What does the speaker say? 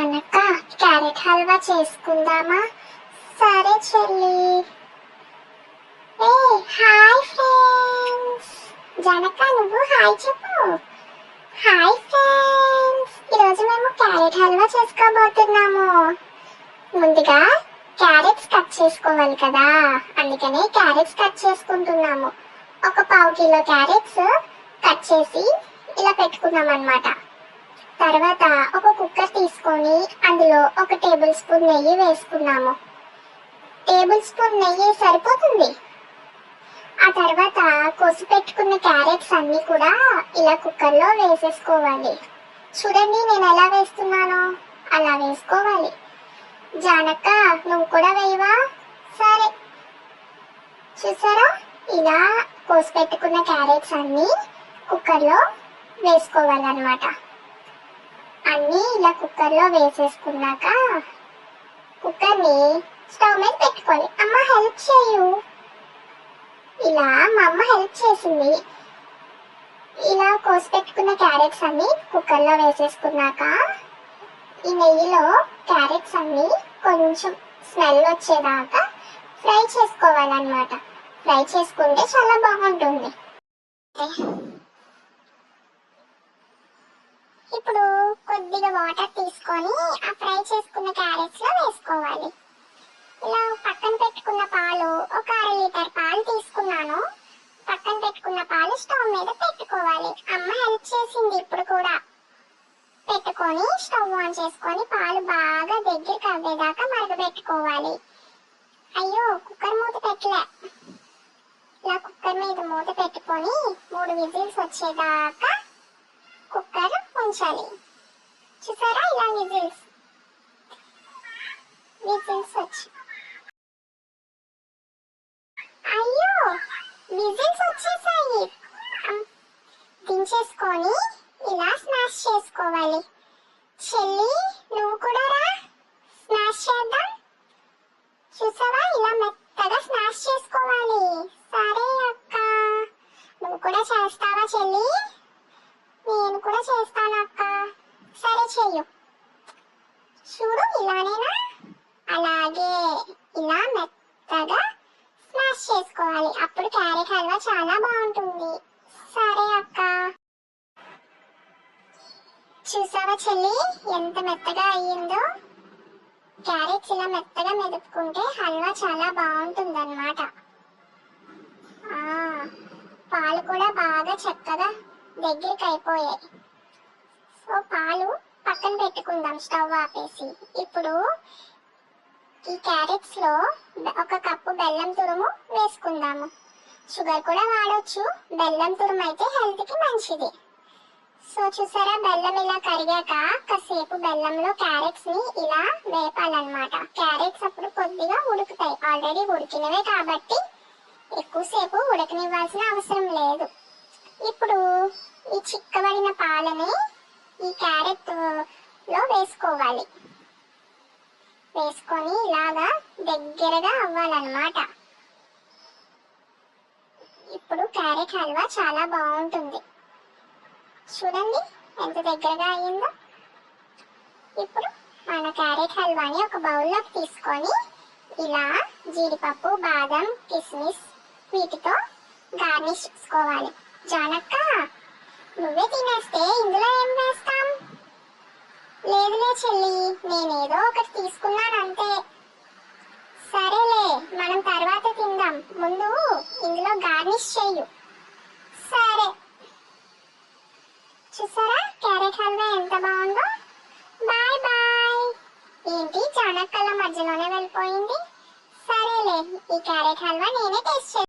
జానక్క, carrot halwa చేసుకుందామా? సరే చెల్లి. ఏ హాయ్ ఫ్రెండ్స్. జానక్క నువ్వు హాయ్ చెప్పు. హాయ్ ఫ్రెండ్స్, ఈరోజు మేము క్యారెట్ హల్వా చేసుకోబోతున్నాము. ముందుగా క్యారెట్స్ కట్ చేసుకోవాలి కదా, అందుకనే క్యారెట్స్ కట్ చేసుకుంటున్నాము. ఒక పావు కిలో క్యారెట్స్ కట్ చేసి ఇలా పెట్టుకున్నాం అన్నమాట. తర్వాత ఒక కుక్కర్ తీసుకొని అందులో ఒక టేబుల్ స్పూన్ నెయ్యి వేసుకున్నాము. టేబుల్ స్పూన్ నెయ్యి సరిపోతుంది. ఆ తర్వాత కోసి పెట్టుకున్న క్యారెట్స్ అన్ని కూడా ఇలా కుక్కర్లో వేసేసుకోవాలి. చూడండి నేను ఎలా వేస్తున్నానో అలా వేసుకోవాలి. జానక్క నువ్వు కూడా వేయవా? సరే. చూసారా, ఇలా కోసి పెట్టుకున్న క్యారెట్స్ అన్ని కుక్కర్లో వేసుకోవాలన్నమాట. అన్నీ ఇలా కుక్కర్లో వేసేసుకున్నాక కుక్కర్ని స్టవ్ మీద పెట్టుకోవాలి. అమ్మ హెల్ప్ చేయు. ఇలా మా అమ్మ హెల్ప్ చేసింది. ఇలా కోసి పెట్టుకున్న క్యారెట్స్ అన్ని కుక్కర్లో వేసేసుకున్నాక ఈ నెయ్యిలో క్యారెట్స్ అన్ని కొంచెం స్మెల్ వచ్చేదాకా ఫ్రై చేసుకోవాలన్నమాట. ఫ్రై చేసుకుంటే చాలా బాగుంటుంది. ఇప్పుడు కొద్దిగా వాటర్ తీసుకొని ఆ ఫ్రై చేసుకున్న క్యారెట్స్ లో వేసుకోవాలి. ఇలా పక్కన పెట్టుకున్న పాలు, ఒక 1/2 లీటర్ పాలు తీసుకున్నాను. పక్కన పెట్టుకున్న పాలు స్టవ్ మీద పెట్టుకోవాలి. అమ్మ హెల్ప్ చేసింది. ఇప్పుడు కూడా పెట్టుకొని స్టవ్ ఆన్ చేసుకొని పాలు బాగా దగ్గరికి అవ్వేదాకా మరగబెట్టుకోవాలి. అయ్యో కుక్కర్ మూత పెట్టలే. ఇలా కుక్కర్ మీద మూత పెట్టుకొని 3 విజిల్స్ వచ్చేదాకా కుక్కర్ ఉంచాలి. చూసారా, ఇలా విజిల్స్ వచ్చి అయ్యో విజిల్స్ వచ్చేసాయి. దించేసుకొని ఇలా స్మాష్ చేసుకోవాలి. చెల్లి నువ్వు కూడా రా, స్మాష్ చేద్దాం. చూసావా, ఇలా మెత్తగా స్మాష్ చేసుకోవాలి. సరే అక్క, నువ్వు కూడా చేస్తావా చెల్లి? నేను కూడా చేస్తాను అక్క. సరే చెయ్యు. చూడు ఇలానేనా? అలాగే ఇలా మెత్తగా స్మాష్ చేసుకోవాలి. అప్పుడు క్యారెట్ హల్వా చాలా బాగుంటుంది. సరే అక్క. చూసావా చెల్లి ఎంత మెత్తగా అయ్యిందో? క్యారెట్స్ ఇలా మెత్తగా మెదుపుకుంటే హల్వా చాలా బాగుంటుంది అన్నమాట. పాలు కూడా బాగా చక్కగా దగ్గరికి అయిపోయాయి. సో పాలు పక్కన పెట్టుకుందాం స్టవ్ ఆపేసి. ఇప్పుడు ఈ క్యారెట్స్ లో 1 కప్పు బెల్లం తురుము వేసుకుందాము. షుగర్ కూడా వాడొచ్చు, బెల్లం తురుము అయితే హెల్త్ కి మంచిది. సో చూసారా, బెల్లం ఇలా కరిగాక కాసేపు బెల్లంలో క్యారెట్స్ ని ఇలా వేపాలన్నమాట. క్యారెట్స్ అప్పుడు కొద్దిగా ఉడుకుతాయి, ఆల్రెడీ ఉడికినవే కాబట్టి ఎక్కువసేపు ఉడకనివ్వాల్సిన అవసరం లేదు. ఇప్పుడు ఈ చిక్కబడిన పాలని ఈ క్యారెట్ లో వేసుకోవాలి. వేసుకొని ఇలాగా దగ్గరగా అవ్వాలన్నమాట. ఇప్పుడు క్యారెట్ హల్వా చాలా బాగుంటుంది. చూడండి ఎంత దగ్గరగా అయ్యిందో. ఇప్పుడు మన క్యారెట్ హల్వాని ఒక బౌల్లోకి తీసుకొని ఇలా జీడిపప్పు, బాదం, కిస్మిస్ వీటితో గార్నిష్ చేసుకోవాలి. జానక్క నువ్వే తినేస్తే ఇందులో ఏం వేస్తాం? లేదులే చెల్లి, నేనేదో ఒకటి తీసుకున్నాను అంతే. సరేలే, మనం తర్వాత తిందాం, ముందు ఇందులో గార్నిష్ చెయ్యు. సరే. చూసారా క్యారెట్ హల్వా ఎంత బాగుందో? Bye bye. ఏంటి జానక్కల మధ్యలోనే వెళ్ళిపోయింది? సరేలే, ఈ క్యారెట్ హల్వా నేనే టేస్ట్